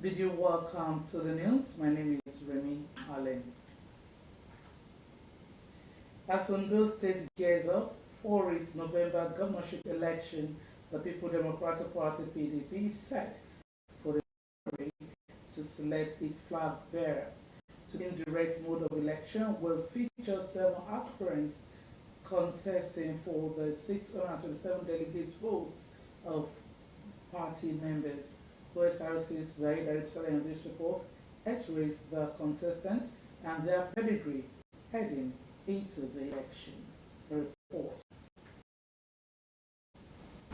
Video welcome to the news. My name is Remy Allen. As Ondo State gears up for its November governorship election, the People Democratic Party PDP is set for the primary to select its flag bearer. The indirect mode of election will feature 7 aspirants contesting for the 627 delegates votes of party members. Osrc's Zaid Arifsala in this report x-rays the contestants and their pedigree heading into the election. Report.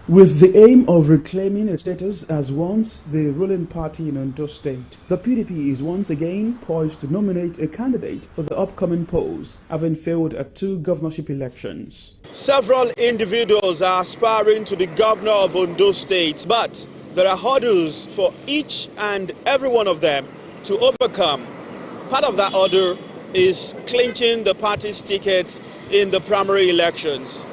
With the aim of reclaiming its status as once the ruling party in Ondo State, the PDP is once again poised to nominate a candidate for the upcoming polls, having failed at 2 governorship elections. Several individuals are aspiring to be governor of Ondo State, but there are hurdles for each and every one of them to overcome. Part of that hurdle is clinching the party's ticket in the primary elections.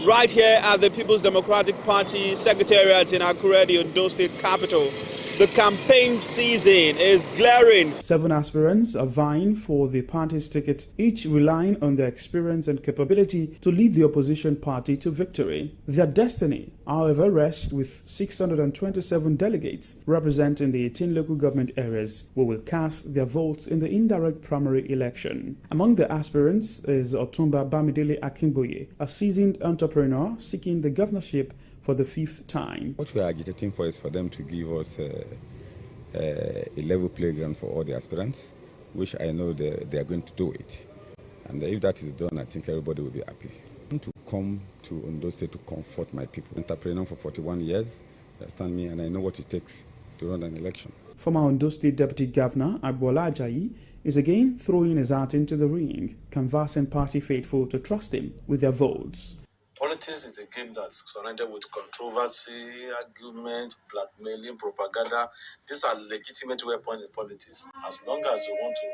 Right here at the People's Democratic Party Secretariat in Akure, the Ondo State capital, the campaign season is glaring. 7 aspirants are vying for the party's ticket, each relying on their experience and capability to lead the opposition party to victory. Their destiny, however, rests with 627 delegates representing the 18 local government areas who will cast their votes in the indirect primary election. Among the aspirants is Otumba Bamidele Akinboye, a seasoned entrepreneur seeking the governorship for the 5th time. What we are agitating for is for them to give us a level playground for all the aspirants, which I know they are going to do it. And if that is done, I think everybody will be happy. I want to come to Ondo State to comfort my people. Entrepreneur for 41 years, they understand me, and I know what it takes to run an election. Former Ondo State Deputy Governor Agbola Ajayi is again throwing his heart into the ring, canvassing party faithful to trust him with their votes. Politics is a game that's surrounded with controversy, argument, blackmailing, propaganda. These are legitimate weapons in politics. As long as you want to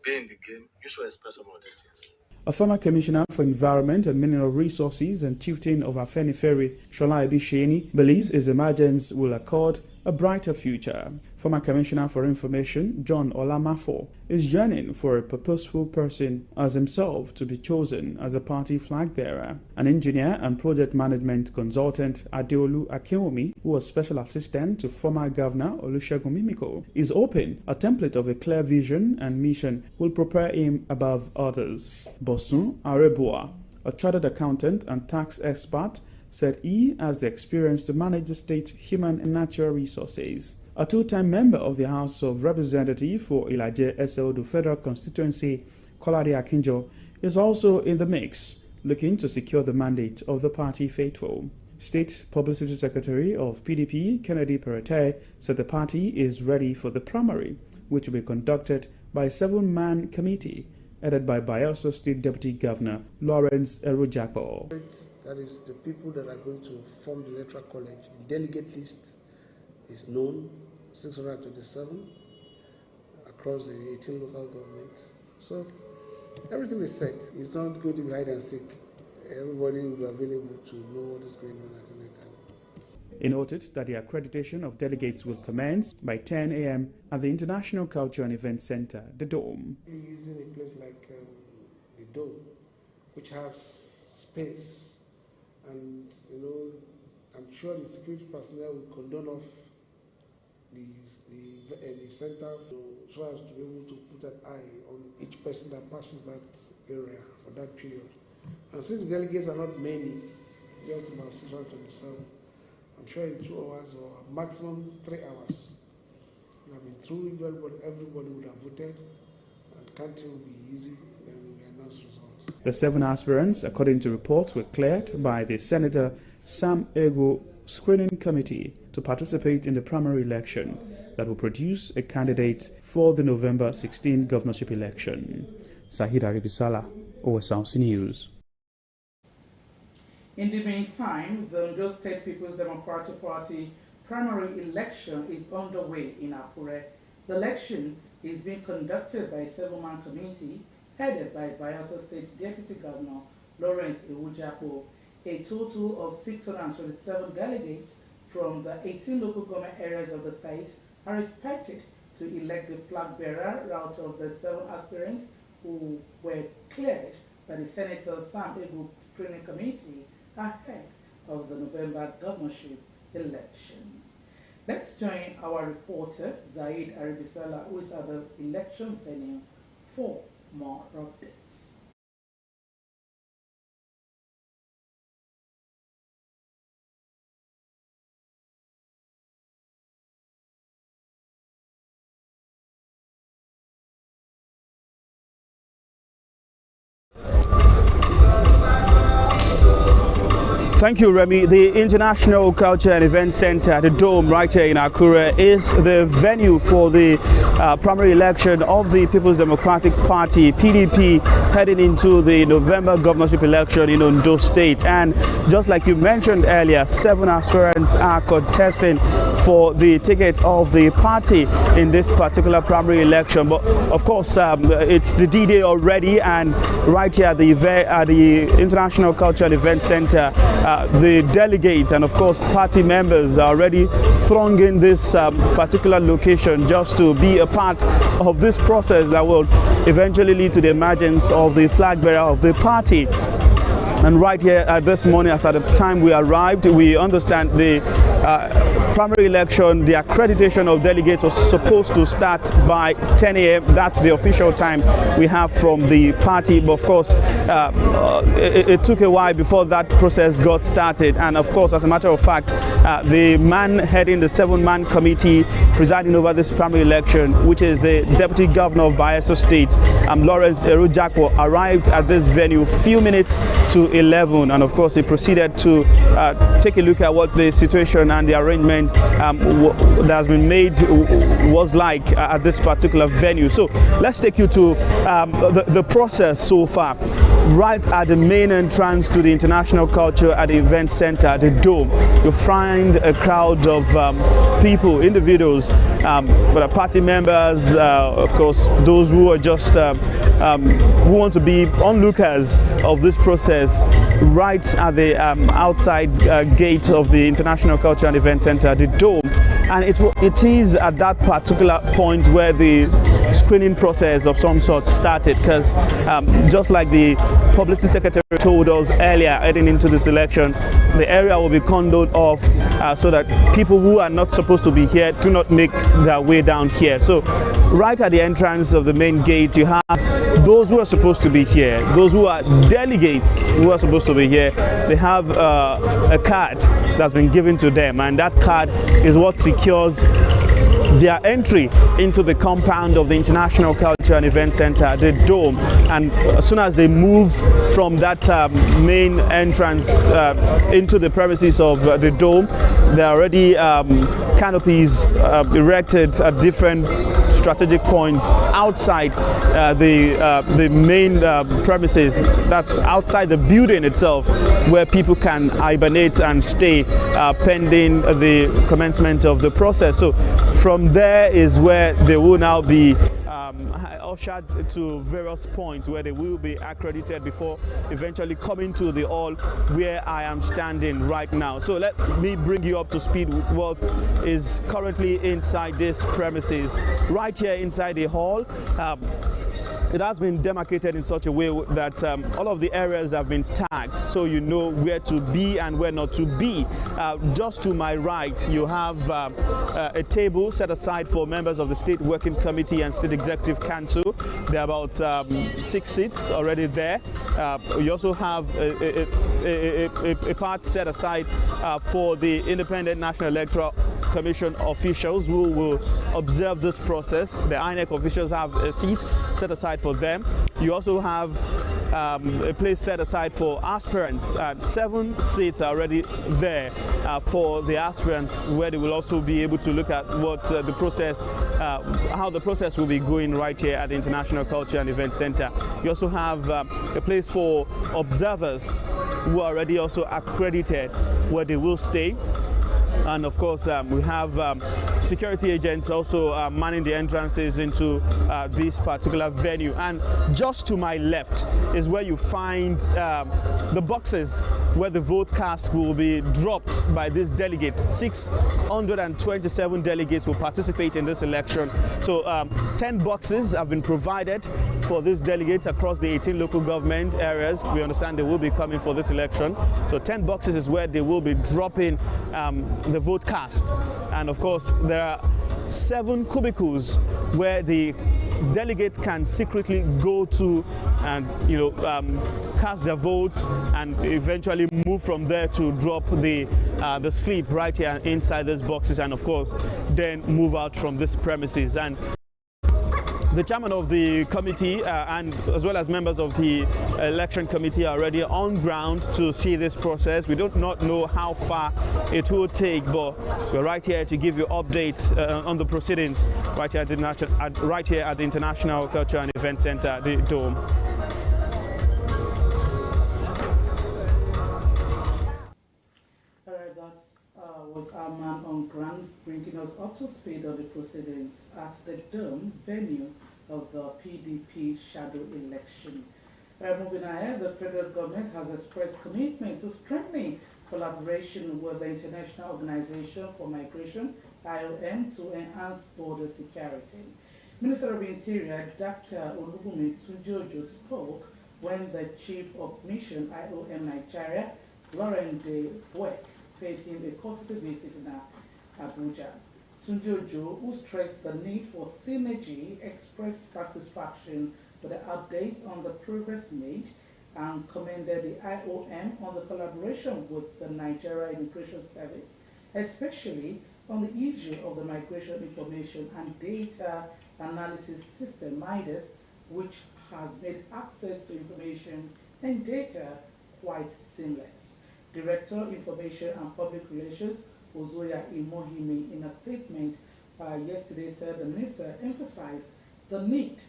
be in the game, you should expect some of these things. A former Commissioner for Environment and Mineral Resources and chieftain of Afenifere, Shola Ebisheni, believes his emergence will accord a brighter future. Former Commissioner for Information, John Olamafo, is yearning for a purposeful person as himself to be chosen as a party flag bearer. An engineer and project management consultant, Adeolu Akinwumi, who was special assistant to former Governor Olusegun Mimiko, is hoping a template of a clear vision and mission will prepare him above others. Bosun Arebua, a chartered accountant and tax expert, said he has the experience to manage the state's human and natural resources. A 2-time member of the House of Representatives for Ilaje Eseodo Federal Constituency, Kolade Akinjo, is also in the mix, looking to secure the mandate of the party faithful. State Publicity Secretary of PDP, Kennedy Perete, said the party is ready for the primary, which will be conducted by a 7-man committee headed by Bayelsa State Deputy Governor Lawrence Erojakpo. That is the people that are going to form the electoral college. The delegate list is known, 627 across the 18 local governments. So everything is set. It's not going to be hide and seek. Everybody will be available to know what is going on at any time. He noted that the accreditation of delegates will commence by 10 a.m. at the International Culture and Event Center, the Dome. Using a place like the Dome, which has space, and I'm sure the security personnel will cordon off the center so as to be able to put an eye on each person that passes that area for that period. And since the delegates are not many, just about 627, I'm sure in 2 hours or maximum 3 hours, we have been through. Everybody would have voted, and counting will be easy, then we announce results. The 7 aspirants, according to reports, were cleared by the Senator Sam Ego Screening Committee to participate in the primary election that will produce a candidate for the November 16 governorship election. Sahid Aribisala, Osrc News. In the meantime, the Ondo State People's Democratic Party primary election is underway in Akure. The election is being conducted by a 7-man committee headed by Bayelsa State Deputy Governor Lawrence Erojakpo. A total of 627 delegates from the 18 local government areas of the state are expected to elect the flag bearer out of the 7 aspirants who were cleared by the Senator Sam Egu Screening Committee ahead of the November governorship election. Let's join our reporter, Zaid Aribisala, who is at the election venue, for more updates. Thank you, Remy. The International Culture and Event Center, the Dome right here in Akure, is the venue for the primary election of the People's Democratic Party, PDP, heading into the November governorship election in Ondo State. And just like you mentioned earlier, 7 aspirants are contesting for the ticket of the party in this particular primary election. But of course, it's the D-Day already, and right here at the International Culture and Event Center, the delegates and of course party members are already thronging this particular location just to be a part of this process that will eventually lead to the emergence of the flag bearer of the party. And right here this morning, as at the time we arrived, we understand the primary election, the accreditation of delegates was supposed to start by 10 a.m. That's the official time we have from the party. But of course, it took a while before that process got started. And of course, as a matter of fact, the man heading the 7-man committee presiding over this primary election, which is the Deputy Governor of Bayelsa State, Lawrence Erujakwo, arrived at this venue few minutes to 11. And of course, he proceeded to take a look at what the situation and the arrangement that has been made was like at this particular venue. So let's take you to the process so far. Right at the main entrance to the International Culture at the Event Center, the Dome, you'll find a crowd of people, individuals, but party members, of course, those who are just who want to be onlookers of this process. Right at the outside gate of the International Culture and Event Center, the Dome, and it is at that particular point where the screening process of some sort started, because just like the publicity secretary told us earlier heading into this election, the area will be cordoned off so that people who are not supposed to be here do not make their way down here. So right at the entrance of the main gate, you have those who are supposed to be here, those who are delegates who are supposed to be here. They have a card that's been given to them, and that card is what secures their entry into the compound of the International Culture and Event Center, the Dome. And as soon as they move from that main entrance into the premises of the Dome, there are already canopies erected at different strategic points outside the main premises. That's outside the building itself, where people can hibernate and stay pending the commencement of the process. So from there is where they will now be ushered to various points where they will be accredited before eventually coming to the hall where I am standing right now. So let me bring you up to speed with what is currently inside this premises. Right here inside the hall, it has been demarcated in such a way that all of the areas have been tagged, so you know where to be and where not to be. Just to my right, you have a table set aside for members of the State Working Committee and State Executive Council. There are about 6 seats already there. You also have a part set aside for the Independent National Electoral Commission officials who will observe this process. The INEC officials have a seat set aside for them. You also have a place set aside for aspirants. 7 seats are already there for the aspirants, where they will also be able to look at what the process, how the process will be going right here at the International Culture and Event Center. You also have a place for observers who are already also accredited, where they will stay. And of course, we have security agents also manning the entrances into this particular venue. And just to my left is where you find the boxes where the vote cast will be dropped by these delegates. 627 delegates will participate in this election. So 10 boxes have been provided for these delegates across the 18 local government areas. We understand they will be coming for this election. So 10 boxes is where they will be dropping the vote cast. And of course, there are 7 cubicles where the delegates can secretly go to and cast their votes and eventually move from there to drop the slip right here inside these boxes, and of course then move out from this premises. And the chairman of the committee and as well as members of the election committee are already on ground to see this process. We do not know how far it will take, but we're right here to give you updates on the proceedings right here at the International Culture and Event Center, the Dome. All right, that was our man on ground bringing us up to speed on the proceedings at the Dome venue of the PDP shadow election. Moving ahead, the federal government has expressed commitment to strengthening collaboration with the International Organization for Migration, IOM, to enhance border security. Minister of Interior, Dr. Olubunmi Tunjojo, spoke when the Chief of Mission, IOM Nigeria, Lauren De Buek, paid him a courtesy visit in Abuja. Tunjojo, who stressed the need for synergy, expressed satisfaction with the updates on the progress made and commended the IOM on the collaboration with the Nigeria Immigration Service, especially on the issue of the Migration Information and Data Analysis System, MIDAS, which has made access to information and data quite seamless. Director, Information and Public Relations, Ozoya Imohimi, in a statement yesterday said the minister emphasized the need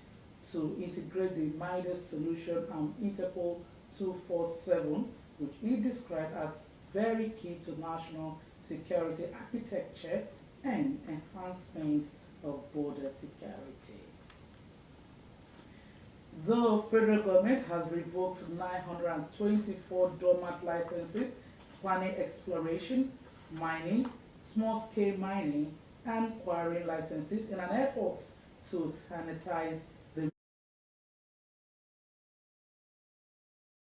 to integrate the MIDAS solution and Interpol 247, which he described as very key to national security architecture and enhancement of border security. The federal government has revoked 924 dormant licenses spanning exploration, mining, small-scale mining, and quarrying licenses in an effort to sanitize the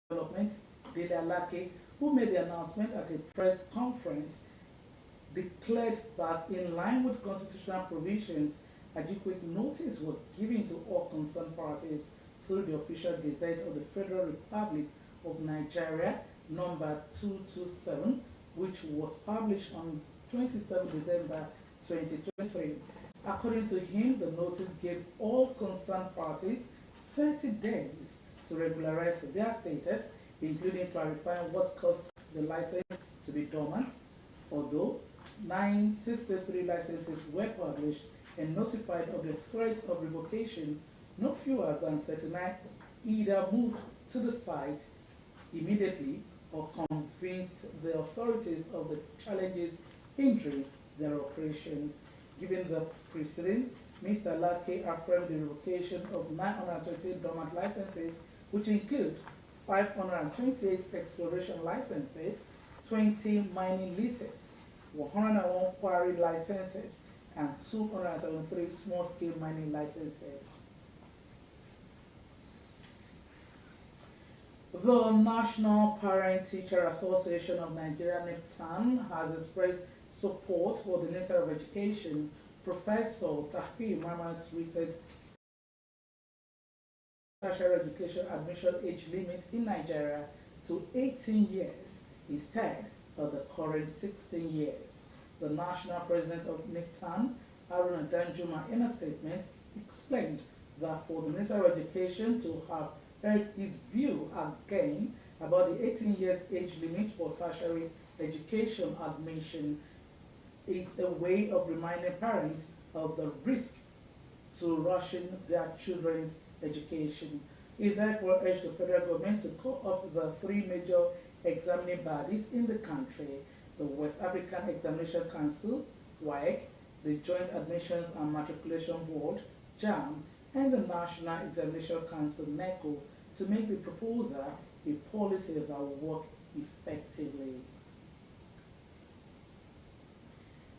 development. Dele Alake, who made the announcement at a press conference, declared that in line with constitutional provisions, adequate notice was given to all concerned parties through the official gazette of the Federal Republic of Nigeria, number 227, which was published on 27 December 2023. According to him, the notice gave all concerned parties 30 days to regularize their status, including clarifying what caused the license to be dormant, although 963 licenses were published and notified of the threat of revocation. No fewer than 39 either moved to the site immediately or convinced the authorities of the challenges hindering their operations. Given the precedents, Mr. Alake affirmed the revocation of 928 dormant licenses, which include 528 exploration licenses, 20 mining leases, 101 quarry licenses, and 273 small-scale mining licenses. The National Parent-Teacher Association of Nigeria, NEPTAN, has expressed support for the Minister of Education, Professor Tahir Mama's recent tertiary education admission age limit in Nigeria to 18 years instead of the current 16 years. The national president of NEPTAN, Haruna Danjuma, in a statement, explained that for the Minister of Education to have heard his view again about the 18 years age limit for tertiary education admission is a way of reminding parents of the risk to rushing their children's education. He therefore urged the federal government to co-opt the 3 major examining bodies in the country: the West African Examination Council, WAEC, the Joint Admissions and Matriculation Board, JAM, and the National Examination Council, NECO, to make the proposal a policy that will work effectively.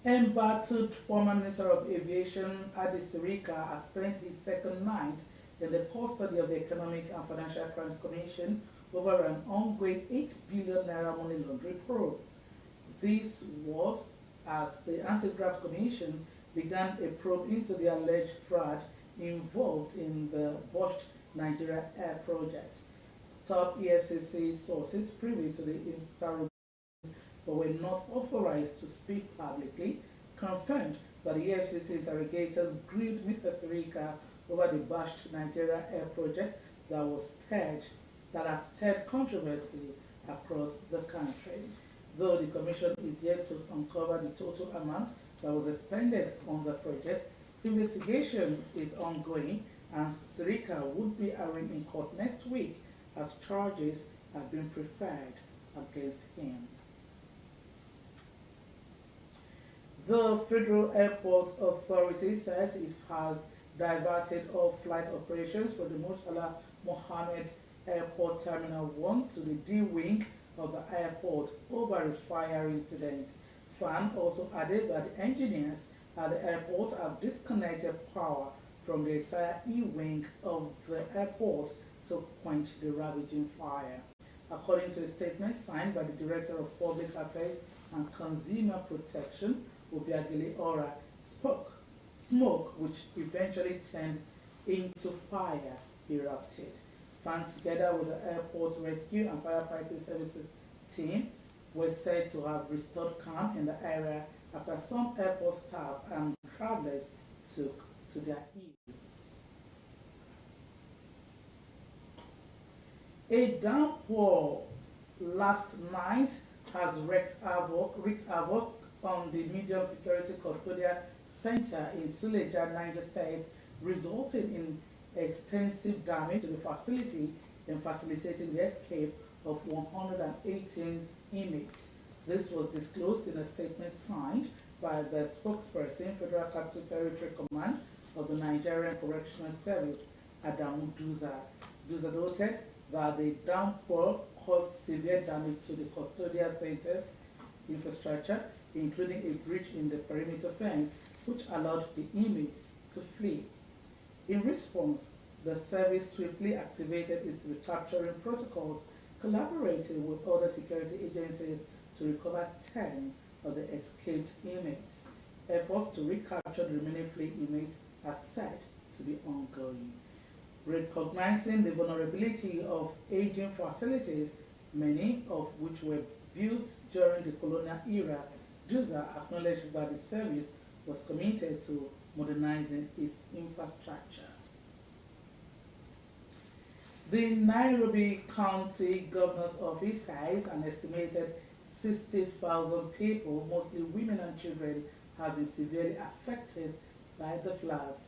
Embattled former Minister of Aviation Adi Sirika has spent his second night in the custody of the Economic and Financial Crimes Commission over an ongoing 8 billion naira money laundering probe. This was as the Anti-Graft Commission began a probe into the alleged fraud involved in the botched Nigeria Air project. Top EFCC sources privy to the interrogation but were not authorized to speak publicly, confirmed that the EFCC interrogators grilled Mr. Sirika over the botched Nigeria Air project that has stirred controversy across the country. Though the commission is yet to uncover the total amount that was expended on the project, investigation is ongoing and Sirika would be arraigned in court next week as charges have been preferred against him. The Federal Airport Authority says it has diverted all flight operations from the Murtala Mohammed Airport Terminal 1 to the D wing of the airport over a fire incident. FAN also added that the engineers at the airport have disconnected power from the entire E-wing of the airport to quench the ravaging fire. According to a statement signed by the Director of Public Affairs and Consumer Protection, Obiageli Ora, smoke which eventually turned into fire erupted. FAN, together with the airport rescue and firefighting services team, were said to have restored calm in the area after some airport staff and travelers took to their heels. A downpour last night has wreaked havoc on the medium security custodial center in Suleja, Niger State, resulting in extensive damage to the facility and facilitating the escape of 118 inmates. This was disclosed in a statement signed by the spokesperson, Federal Capital Territory Command of the Nigerian Correctional Service, Adamu Duza. Duza noted that the downpour caused severe damage to the custodial center's infrastructure, including a breach in the perimeter fence, which allowed the inmates to flee. In response, the service swiftly activated its recapturing protocols, collaborating with other security agencies to recover 10 of the escaped inmates. Efforts to recapture the remaining fleeing inmates are said to be ongoing. Recognizing the vulnerability of aging facilities, many of which were built during the colonial era, Duza acknowledged that the service was committed to modernizing its infrastructure. The Nairobi County Governor's Office has an estimated 60,000 people, mostly women and children, have been severely affected by the floods.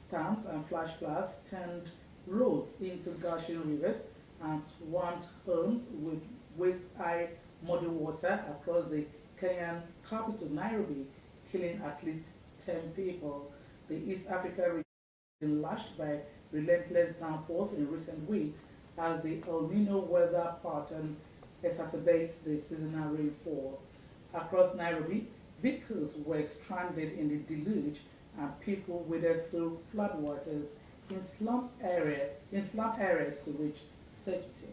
Storms and flash floods turned roads into gushing rivers and swamped homes with waist-high muddy water across the Kenyan capital, Nairobi, killing at least 10 people. The East Africa region lashed by relentless downpours in recent weeks as the El Nino weather pattern exacerbates the seasonal rainfall. Across Nairobi, vehicles were stranded in the deluge and people waded through floodwaters in slum areas to reach safety.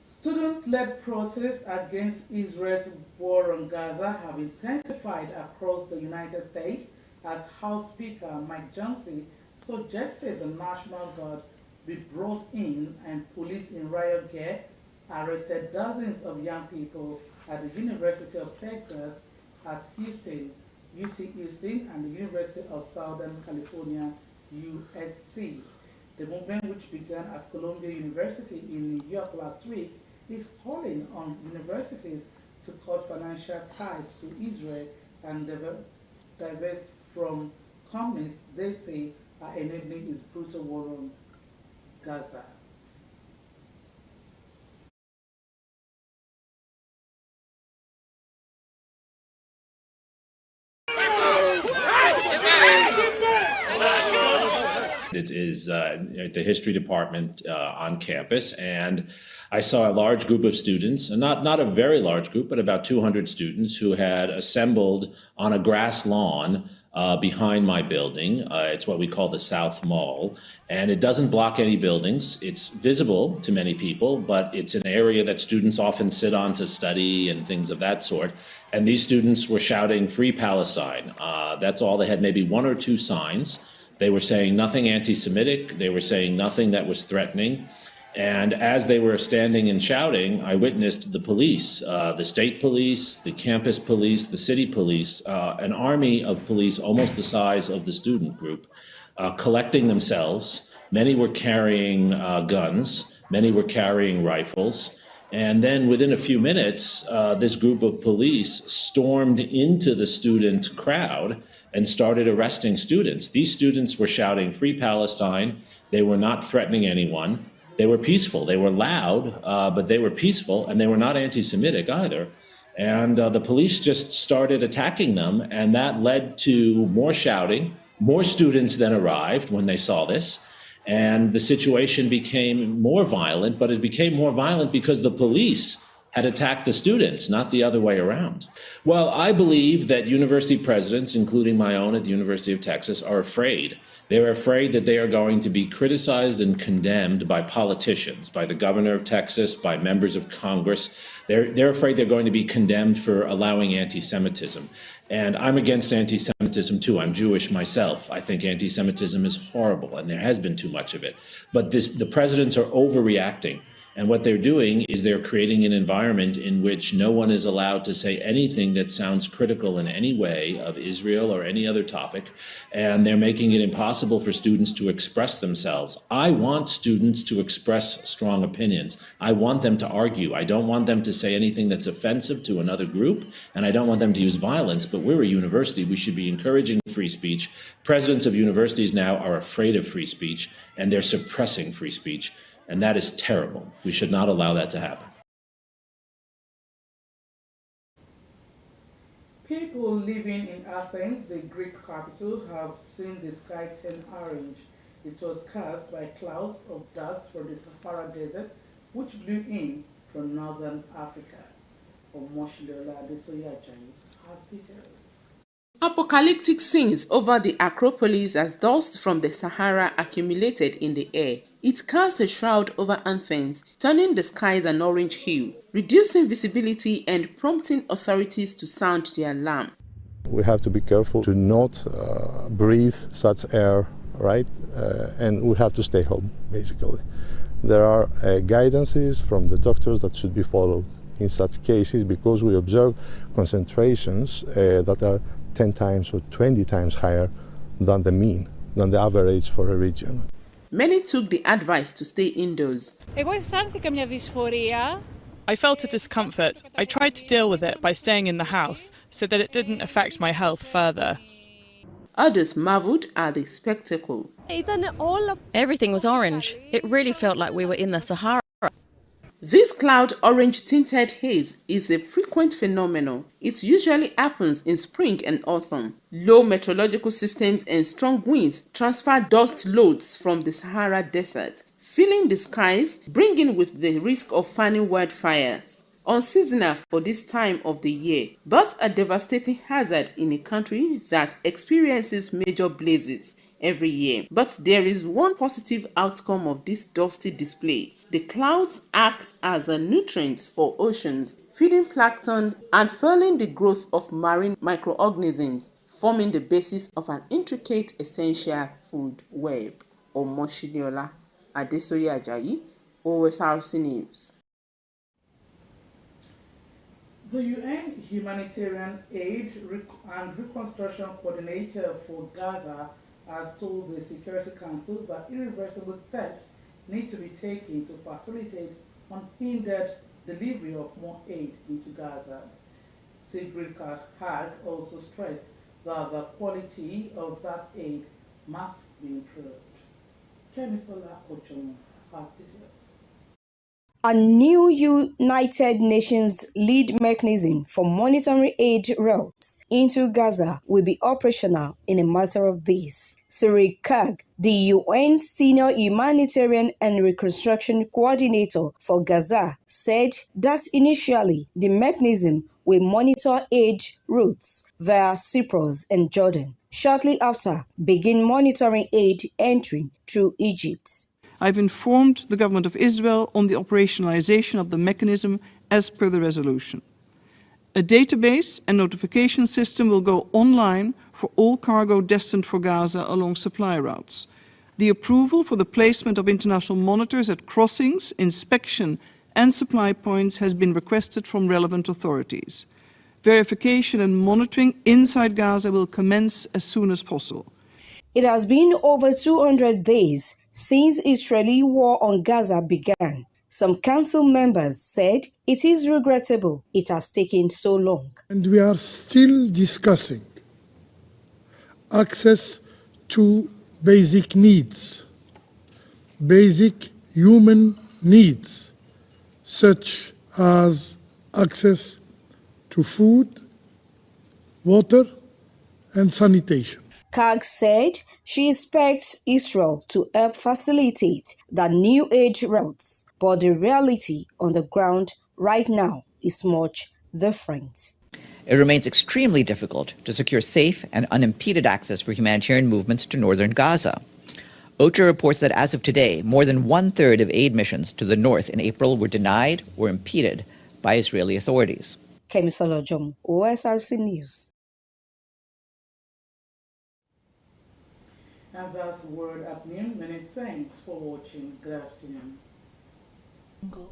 Student-led protests against Israel's war on Gaza have intensified across the United States as House Speaker Mike Johnson suggested the National Guard be brought in and police in riot gear arrested dozens of young people at the University of Texas at Houston, UT Houston, and the University of Southern California, USC. The movement, which began at Columbia University in New York last week, is calling on universities to cut financial ties to Israel and divest from companies they say are enabling its brutal war on Gaza. It is at the history department on campus, and I saw a large group of students, and not a very large group, but about 200 students who had assembled on a grass lawn behind my building. It's what we call the South Mall, and it doesn't block any buildings. It's visible to many people, but it's an area that students often sit on to study and things of that sort. And these students were shouting "Free Palestine." That's all. They had maybe one or two signs. They were saying nothing anti-Semitic. They were saying nothing that was threatening. And as they were standing and shouting, I witnessed the police, the state police, the campus police, the city police, an army of police almost the size of the student group, collecting themselves. Many were carrying guns. Many were carrying rifles. And then within a few minutes, this group of police stormed into the student crowd and started arresting students. These students were shouting "Free Palestine." They were not threatening anyone. They were peaceful. They were loud, but they were peaceful, and they were not anti-Semitic either. And the police just started attacking them, and that led to more shouting. More students then arrived when they saw this, and the situation became more violent, but it became more violent because the police had attacked the students, not the other way around. Well, I believe that university presidents, including my own at the University of Texas, are afraid. They're afraid that they are going to be criticized and condemned by politicians, by the governor of Texas, by members of Congress. They're afraid they're going to be condemned for allowing anti-Semitism. And I'm against anti-Semitism too. I'm Jewish myself. I think anti-Semitism is horrible, and there has been too much of it. But the presidents are overreacting. And what they're doing is they're creating an environment in which no one is allowed to say anything that sounds critical in any way of Israel or any other topic. And they're making it impossible for students to express themselves. I want students to express strong opinions. I want them to argue. I don't want them to say anything that's offensive to another group. And I don't want them to use violence. But we're a university. We should be encouraging free speech. Presidents of universities now are afraid of free speech, and they're suppressing free speech. And that is terrible. We should not allow that to happen. People living in Athens, the Greek capital, have seen the sky turn orange. It was cast by clouds of dust from the Sahara Desert, which blew in from northern Africa. Omoshilola Adesoyajayi has details. Apocalyptic scenes over the Acropolis as dust from the Sahara accumulated in the air. It cast a shroud over Athens, turning the skies an orange hue, reducing visibility and prompting authorities to sound the alarm. We have to be careful to not breathe such air, right? And we have to stay home, basically. There are guidances from the doctors that should be followed in such cases because we observe concentrations that are 10 times or 20 times higher than the mean, than the average for a region. Many took the advice to stay indoors. I felt a discomfort. I tried to deal with it by staying in the house so that it didn't affect my health further. Others marveled at the spectacle. Everything was orange. It really felt like we were in the Sahara. This cloud orange tinted haze is a frequent phenomenon. It usually happens in spring and autumn. Low meteorological systems and strong winds transfer dust loads from the Sahara Desert, filling the skies, bringing with the risk of fanning wildfires. Unseasonal for this time of the year, but a devastating hazard in a country that experiences major blizzards every year. But there is one positive outcome of this dusty display. The clouds act as a nutrient for oceans, feeding plankton and fueling the growth of marine microorganisms, forming the basis of an intricate essential food web. Omoshilola Adesoyajayi, Osrc News. The UN Humanitarian Aid and Reconstruction Coordinator for Gaza has told the Security Council that irreversible steps need to be taken to facilitate unhindered delivery of more aid into Gaza. Sigrid Kaag also stressed that the quality of that aid must be improved. Kemisola Ochomo has details. A new United Nations lead mechanism for monitoring aid routes into Gaza will be operational in a matter of days. Cyril Kag, the UN Senior Humanitarian and Reconstruction Coordinator for Gaza, said that initially the mechanism will monitor aid routes via Cyprus and Jordan. Shortly after, begin monitoring aid entering through Egypt. I've informed the government of Israel on the operationalization of the mechanism as per the resolution. A database and notification system will go online for all cargo destined for Gaza along supply routes. The approval for the placement of international monitors at crossings, inspection and supply points has been requested from relevant authorities. Verification and monitoring inside Gaza will commence as soon as possible. It has been over 200 days since Israeli war on Gaza began. Some council members said it is regrettable it has taken so long. And we are still discussing access to basic needs, basic human needs, such as access to food, water, and sanitation. Kag said she expects Israel to help facilitate the new aid routes, but the reality on the ground right now is much different. It remains extremely difficult to secure safe and unimpeded access for humanitarian movements to northern Gaza. OCHA reports that as of today, more than one-third of aid missions to the north in April were denied or impeded by Israeli authorities. Kemisola Jom, Osrc News. And that's World Afternoon. Many thanks for watching. Good afternoon. Go.